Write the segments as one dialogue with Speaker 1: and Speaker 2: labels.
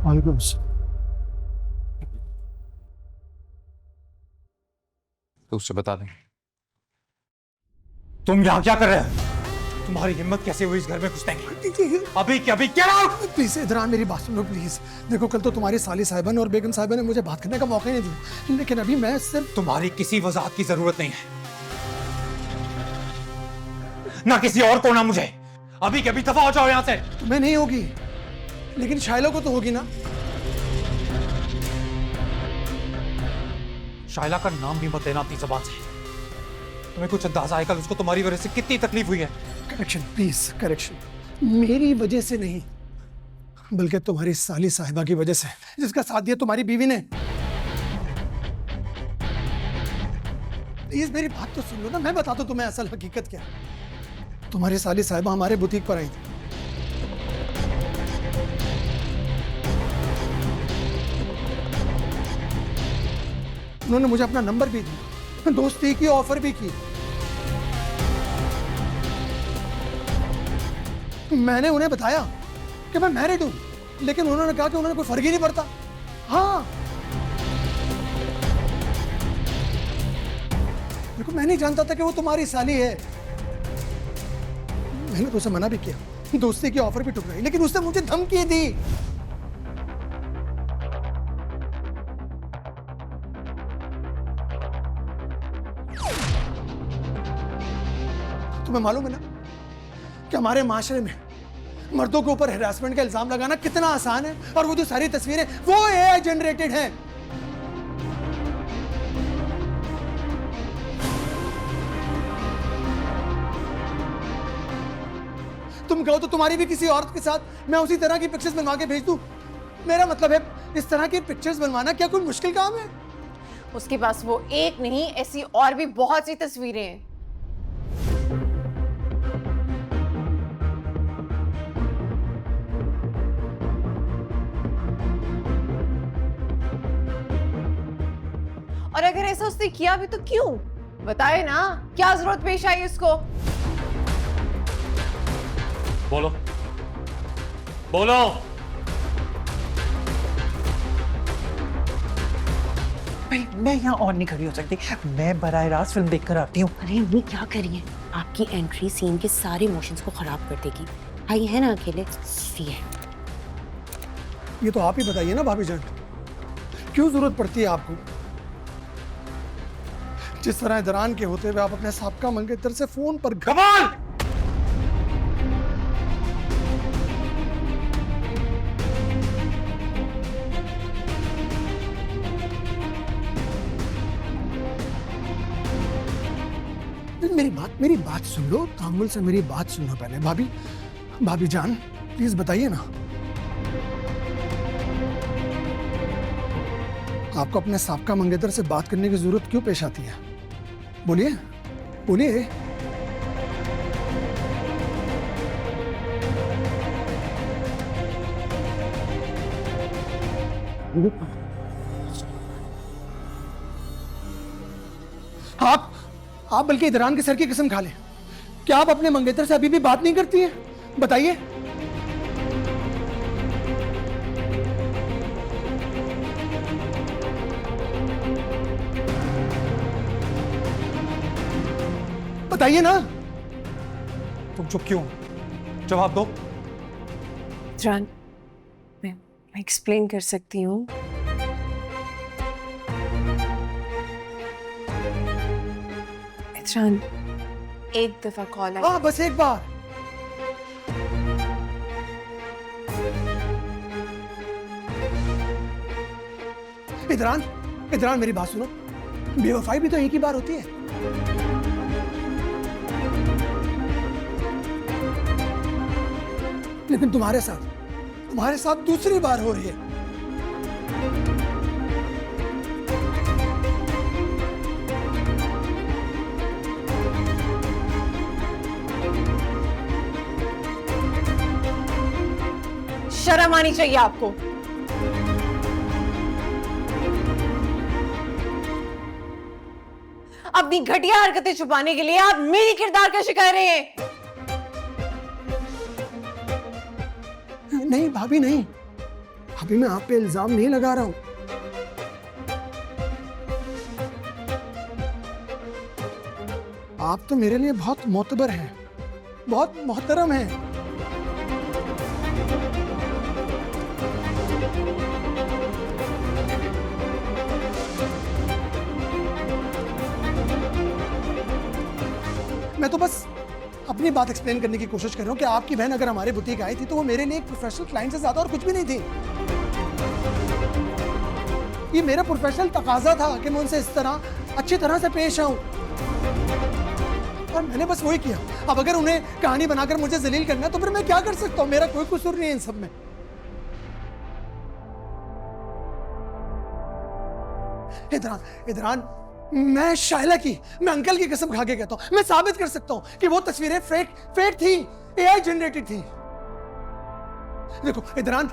Speaker 1: वालेकुम अस्सलाम।
Speaker 2: तो उससे बता दें।
Speaker 3: तुम यहाँ क्या कर रहे हो? तुम्हारी हिम्मत कैसे हुई इस घर में घुसने की? अभी क्या
Speaker 1: प्लीज इधरान मेरी बात सुनो प्लीज। देखो कल तो तुम्हारी साली साहिबा ने और बेगम साहिबा ने मुझे बात करने का मौका नहीं दिया, लेकिन अभी मैं सिर्फ
Speaker 3: तुम्हारी किसी वजाहत की जरूरत नहीं है, ना किसी और को ना मुझे। अभी के अभी दफा हो जाओ यहाँ से।
Speaker 1: तुम्हें नहीं होगी लेकिन शाइला को तो होगी ना।
Speaker 3: शाइला का नाम भी मत लेना अपनी जबान से। तुम्हें कुछ अंदाजा है कल उसको तुम्हारी वजह से कितनी तकलीफ हुई है?
Speaker 1: Correction please, correction. मेरी वजह से नहीं बल्कि तुम्हारी साली साहिबा की वजह से, जिसका साथ दिया तुम्हारी बीवी ने। प्लीज मेरी बात तो सुन लो ना, मैं बताता हूं तुम्हें असल हकीकत क्या है। तुम्हारी साली साहिबा हमारे बुटीक पर आई थी। उन्होंने मुझे अपना नंबर भी दिया, दोस्ती की ऑफर भी की। मैंने उन्हें बताया कि मैं मैरिड हूं, लेकिन उन्होंने कहा कि उन्होंने कोई फर्क ही नहीं पड़ता। हाँ, देखो मैं नहीं जानता था कि वो तुम्हारी साली है। मैंने तो उसे मना भी किया, दोस्ती की ऑफर भी ठुकराई, लेकिन उसने मुझे धमकी दी। तुम्हें मालूम है ना कि हमारे माशरे में मर्दों के ऊपर हैरेसमेंट का इल्जाम लगाना कितना आसान है, और वो जो सारी तस्वीरें वो एआई जनरेटेड हैं। तुम कहो तो तुम्हारी भी किसी औरत के साथ मैं उसी तरह की पिक्चर्स बनवा के भेज दूं। मेरा मतलब है, इस तरह की पिक्चर्स बनवाना क्या कोई मुश्किल काम है?
Speaker 4: उसके पास वो एक नहीं ऐसी और भी बहुत सी तस्वीरें हैं। और अगर ऐसा उसने किया भी तो क्यों? बताए ना, क्या जरूरत पेश आई उसको?
Speaker 3: बोलो बोलो।
Speaker 5: भाई मैं यहाँ और नहीं खड़ी हो सकती, मैं बराह रास्त फिल्म देखकर आती हूँ।
Speaker 6: अरे अम्मी क्या करिए, आपकी एंट्री सीन के सारे इमोशंस को खराब कर देगी। भाई है ना अकेले, इसलिए।
Speaker 1: ये तो आप ही बताइए ना भाभी जान, क्यों जरूरत पड़ती है आपको? जिस तरह दरान के होते हुए आप अपने साबका मंगेतर से फोन पर
Speaker 3: कमाल।
Speaker 1: मेरी बात सुन लो, तामुल से मेरी बात सुनो पहले। भाभी जान प्लीज बताइए ना, आपको अपने साबका मंगेतर से बात करने की जरूरत क्यों पेश आती है? बोलिए बोलिए। आप बल्कि इदरान के सर की कसम खा लें, क्या आप अपने मंगेतर से अभी भी बात नहीं करती हैं? बताइए। बताइए ना।
Speaker 3: तुम चुप क्यों? जवाब दो।
Speaker 7: जान, मैं एक्सप्लेन कर सकती हूँ। जान,
Speaker 4: एक दफा कॉल आई।
Speaker 1: हाँ बस एक बार। इदरान मेरी बात सुनो, बेवफाई भी तो एक ही बार होती है। लेकिन तुम्हारे साथ दूसरी बार हो रही है।
Speaker 4: शर्म आनी चाहिए आपको। अपनी घटिया हरकतें छुपाने के लिए आप मेरी किरदार का शिकार हैं।
Speaker 1: नहीं भाभी नहीं, अभी मैं आप पे इल्जाम नहीं लगा रहा हूं। आप तो मेरे लिए बहुत मोतबर हैं, बहुत मोहतरम हैं। मैं तो बस अपनी बात एक्सप्लेन करने की कोशिश कर रहा हूं कि आपकी बहन अगर हमारे बुटीक आई थी तो वो मेरे लिए एक प्रोफेशनल क्लाइंट से ज्यादा और कुछ भी नहीं थी। ये मेरा प्रोफेशनल तकाजा था कि मैं उनसे इस तरह अच्छी तरह से पेश आऊं, और मैंने बस वही किया। अब अगर उन्हें कहानी बनाकर मुझे जलील करना है तो फिर मैं क्या कर सकता हूं? मेरा कोई कसूर नहीं है इन सब में। इदरान, मैं शाइला की, मैं अंकल की कसम खा के कहता हूं, मैं साबित कर सकता हूं कि वो तस्वीरें फेक थी, एआई जनरेटेड थी। देखो इदरान,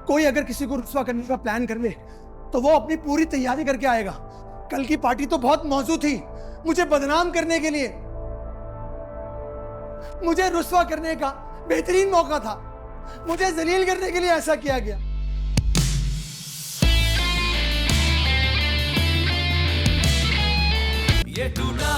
Speaker 1: कोई अगर किसी को रुस्वा करने का प्लान कर ले तो वो अपनी पूरी तैयारी करके आएगा। कल की पार्टी तो बहुत मौजू थी मुझे बदनाम करने के लिए, मुझे रुस्वा करने का बेहतरीन मौका था, मुझे जलील करने के लिए ऐसा किया गया।
Speaker 8: ये टूटा